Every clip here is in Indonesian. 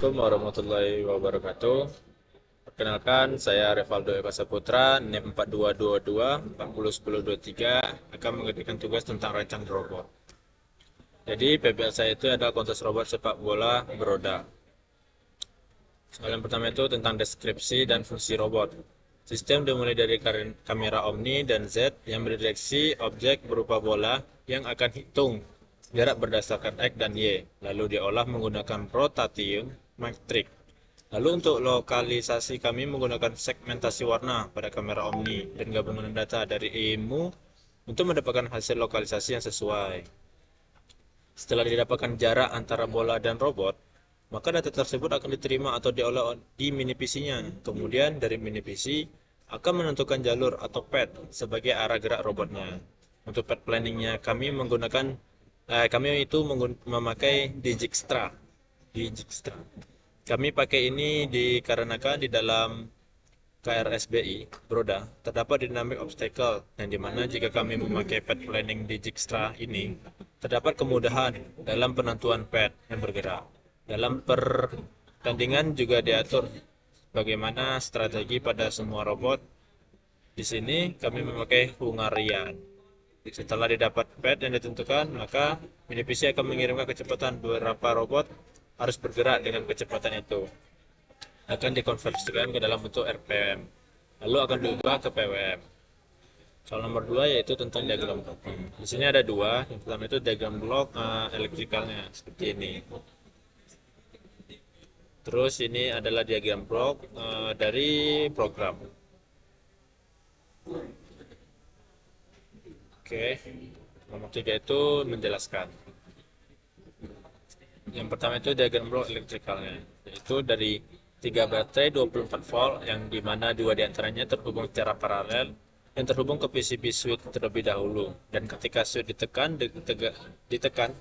Assalamualaikum warahmatullahi wabarakatuh. Perkenalkan, saya Revaldo Eka Saputra, NIM 4222 akan mengerjakan tugas tentang rancang robot. Jadi, PBL saya itu adalah kontes robot sepak bola beroda. Soal yang pertama itu tentang deskripsi dan fungsi robot. Sistem dimulai dari kamera Omni dan Z yang mendeteksi objek berupa bola yang akan hitung jarak berdasarkan X dan Y, lalu diolah menggunakan rotatium metrik. Lalu untuk lokalisasi kami menggunakan segmentasi warna pada kamera Omni dan gabungan data dari IMU untuk mendapatkan hasil lokalisasi yang sesuai. Setelah didapatkan jarak antara bola dan robot, maka data tersebut akan diterima atau diolah di mini PC-nya. Kemudian dari mini PC akan menentukan jalur atau path sebagai arah gerak robotnya. Untuk path planningnya kami itu memakai Dijkstra. Kami pakai ini dikarenakan di dalam KRSBI Broda terdapat dynamic obstacle yang dimana jika kami memakai path planning di Dijkstra ini terdapat kemudahan dalam penentuan path yang bergerak. Dalam pertandingan juga diatur bagaimana strategi pada semua robot. Di sini kami memakai Hungarian. Setelah didapat path yang ditentukan, maka mini PC akan mengirimkan kecepatan beberapa robot harus bergerak dengan kecepatan itu. Akan dikonversikan ke dalam bentuk RPM. Lalu akan diubah ke PWM. Soal nomor 2 yaitu tentang diagram blok. Di sini ada dua. Yang pertama itu diagram blok elektrikalnya seperti ini. Terus ini adalah diagram blok dari program. Oke. Nomor 3 itu menjelaskan. Yang pertama itu diagram blok elektrikalnya, yaitu dari 3 baterai 24 volt yang dimana dua diantaranya terhubung secara paralel yang terhubung ke PCB switch terlebih dahulu, dan ketika switch ditekan,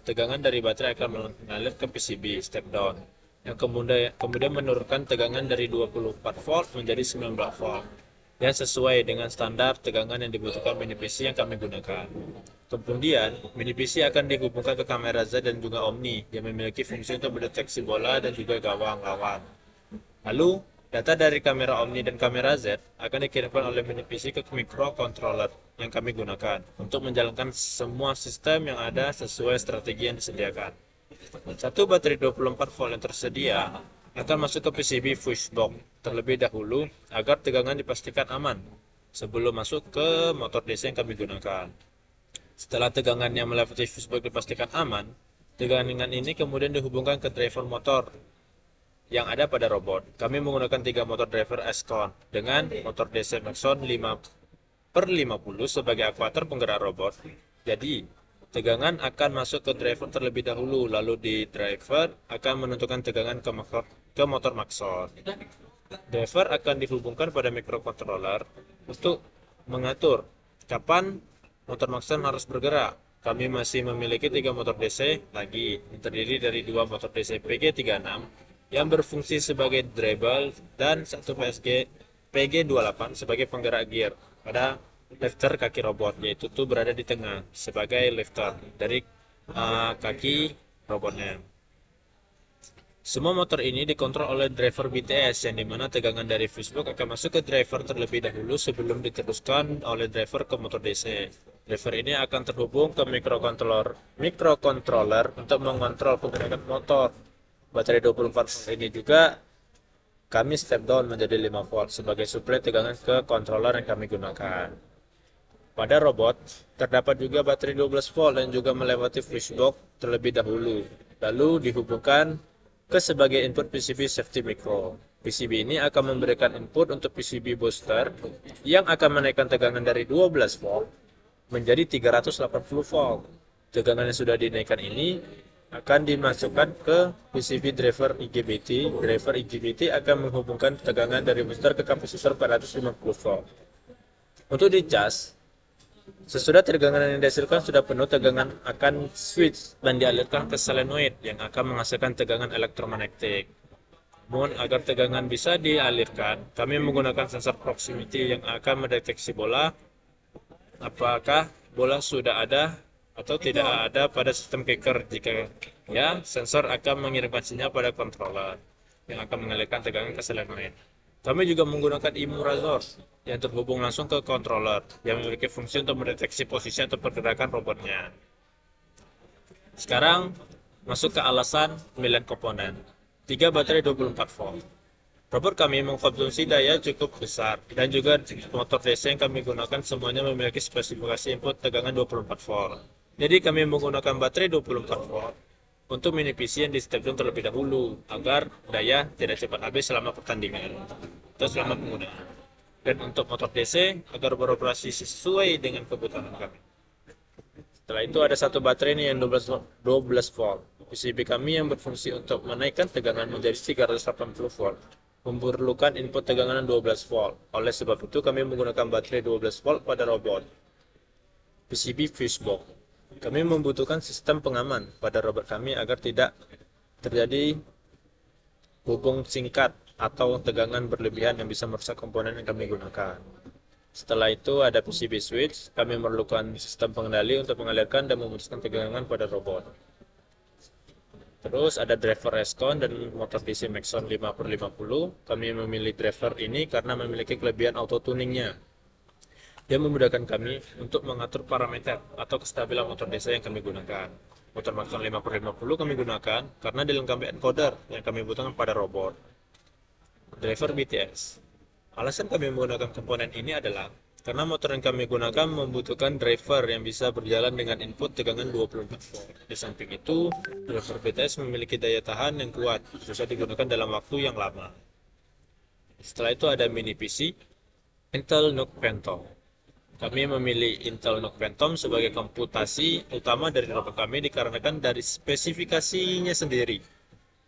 tegangan dari baterai akan mengalir ke PCB step down yang kemudian menurunkan tegangan dari 24 volt menjadi 19 volt yang sesuai dengan standar tegangan yang dibutuhkan mini PC yang kami gunakan. Kemudian, mini PC akan dihubungkan ke kamera Z dan juga Omni yang memiliki fungsi untuk mendeteksi bola dan juga gawang lawan. Lalu, data dari kamera Omni dan kamera Z akan dikirimkan oleh mini PC ke microcontroller yang kami gunakan untuk menjalankan semua sistem yang ada sesuai strategi yang disediakan. Satu baterai 24 volt yang tersedia akan masuk ke PCB Fusebox terlebih dahulu agar tegangan dipastikan aman sebelum masuk ke motor DC yang kami gunakan. Setelah tegangannya melewati fusebox dipastikan aman, tegangan ini kemudian dihubungkan ke driver motor yang ada pada robot. Kami menggunakan 3 motor driver Escon dengan motor DC Maxon 5/50 sebagai akuator penggerak robot. Jadi, tegangan akan masuk ke driver terlebih dahulu, lalu di driver akan menentukan tegangan ke motor Maxon. Driver akan dihubungkan pada microcontroller untuk mengatur kapan motor Maxon harus bergerak. Kami masih memiliki 3 motor DC lagi, yang terdiri dari 2 motor DC PG36 yang berfungsi sebagai dribble dan 1 PG28 sebagai penggerak gear pada lifter kaki robot, yaitu tuh berada di tengah sebagai lifter dari kaki robotnya. Semua motor ini dikontrol oleh driver BTS yang dimana tegangan dari fusebox akan masuk ke driver terlebih dahulu sebelum diteruskan oleh driver ke motor DC. Driver ini akan terhubung ke microcontroller untuk mengontrol pergerakan motor. Baterai 24 volt ini juga kami step down menjadi 5 volt sebagai suplai tegangan ke controller yang kami gunakan. Pada robot, terdapat juga baterai 12 volt yang juga melewati fusebox terlebih dahulu, lalu dihubungkan ke sebagai input PCB safety micro. PCB ini akan memberikan input untuk PCB booster yang akan menaikkan tegangan dari 12 volt menjadi 380 volt. Tegangan yang sudah dinaikkan ini akan dimasukkan ke PCB driver IGBT. Driver IGBT akan menghubungkan tegangan dari booster ke kapasitor 450 volt. Untuk dicas, sesudah tegangan yang dihasilkan sudah penuh, tegangan akan switch dan dialirkan ke solenoid yang akan menghasilkan tegangan elektromagnetik. Namun agar tegangan bisa dialirkan, kami menggunakan sensor proximity yang akan mendeteksi bola, apakah bola sudah ada atau tidak ada pada sistem kicker. Jika ya, sensor akan mengirimkan sinyal pada controller. yang akan mengalirkan tegangan ke solenoid. Kami juga menggunakan IMU razor yang terhubung langsung ke controller yang memiliki fungsi untuk mendeteksi posisi atau pergerakan robotnya. Sekarang masuk ke alasan pemilihan komponen. 3 baterai 24 volt. Robot kami mengkonsumsi daya cukup besar dan juga motor DC yang kami gunakan semuanya memiliki spesifikasi input tegangan 24 volt. Jadi kami menggunakan baterai 24 volt untuk mini PC yang di step down terlebih dahulu agar daya tidak cepat habis selama pertandingan atau selama penggunaan. Dan untuk motor DC agar beroperasi sesuai dengan kebutuhan kami. Setelah itu ada satu baterai ini yang 12 volt. PCB kami yang berfungsi untuk menaikkan tegangan menjadi 380 volt. Memerlukan input tegangan 12 volt. Oleh sebab itu kami menggunakan baterai 12 volt pada robot. PCB fuse box. Kami membutuhkan sistem pengaman pada robot kami agar tidak terjadi hubung singkat atau tegangan berlebihan yang bisa merusak komponen yang kami gunakan. Setelah itu ada PCB switch. Kami memerlukan sistem pengendali untuk mengalirkan dan memutuskan tegangan pada robot. Terus ada driver Rescon dan motor DC Maxon 5/50. Kami memilih driver ini karena memiliki kelebihan auto tuningnya. Dia memudahkan kami untuk mengatur parameter atau kestabilan motor DC yang kami gunakan. Motor Maxon 5/50 kami gunakan karena dilengkapi encoder yang kami butuhkan pada robot. Driver BTS. Alasan kami menggunakan komponen ini adalah karena motor yang kami gunakan membutuhkan driver yang bisa berjalan dengan input tegangan 24 volt. Di samping itu, driver BTS memiliki daya tahan yang kuat, bisa digunakan dalam waktu yang lama. Setelah itu ada mini PC, Intel NUC Phantom. Kami memilih Intel NUC Phantom sebagai komputasi utama dari robot kami dikarenakan dari spesifikasinya sendiri.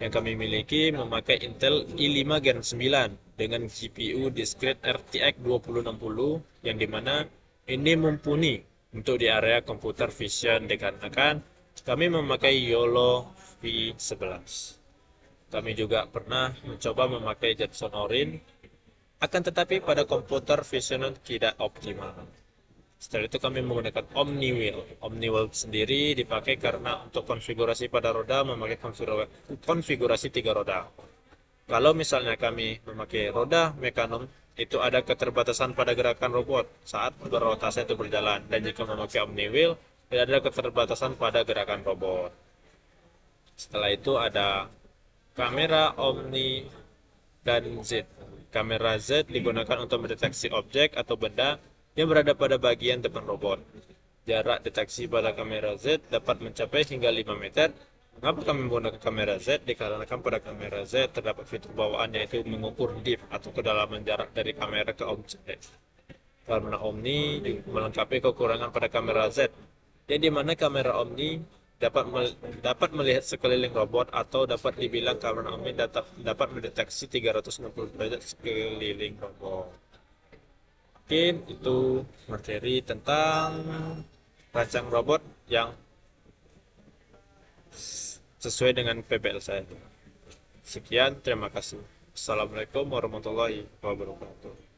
Yang kami miliki memakai Intel i5 Gen 9 dengan GPU Discrete RTX 2060 yang dimana ini mumpuni untuk di area computer vision dikarenakan kami memakai YOLO V11. Kami juga pernah mencoba memakai Jetson Orin, akan tetapi pada komputer vision tidak optimal. Setelah itu kami menggunakan OmniWheel. OmniWheel sendiri dipakai karena untuk konfigurasi pada roda memakai konfigurasi 3 roda. Kalau misalnya kami memakai roda mekanom, itu ada keterbatasan pada gerakan robot saat berrotasi atau berjalan. Dan jika memakai OmniWheel, tidak ada keterbatasan pada gerakan robot. Setelah itu ada kamera Omni dan Z. Kamera Z digunakan untuk mendeteksi objek atau benda yang berada pada bagian depan robot. Jarak deteksi pada kamera Z dapat mencapai hingga 5 meter. Mengapa kami menggunakan kamera Z? Dikarenakan pada kamera Z terdapat fitur bawaan yaitu mengukur depth atau kedalaman jarak dari kamera ke objek. Karena Omni melengkapi kekurangan pada kamera Z, yang dimana kamera Omni dapat melihat sekeliling robot atau dapat dibilang kamera Omni dapat mendeteksi 360 derajat sekeliling robot. Mungkin itu materi tentang rancang robot yang sesuai dengan PBL saya. Sekian, terima kasih. Assalamualaikum warahmatullahi wabarakatuh.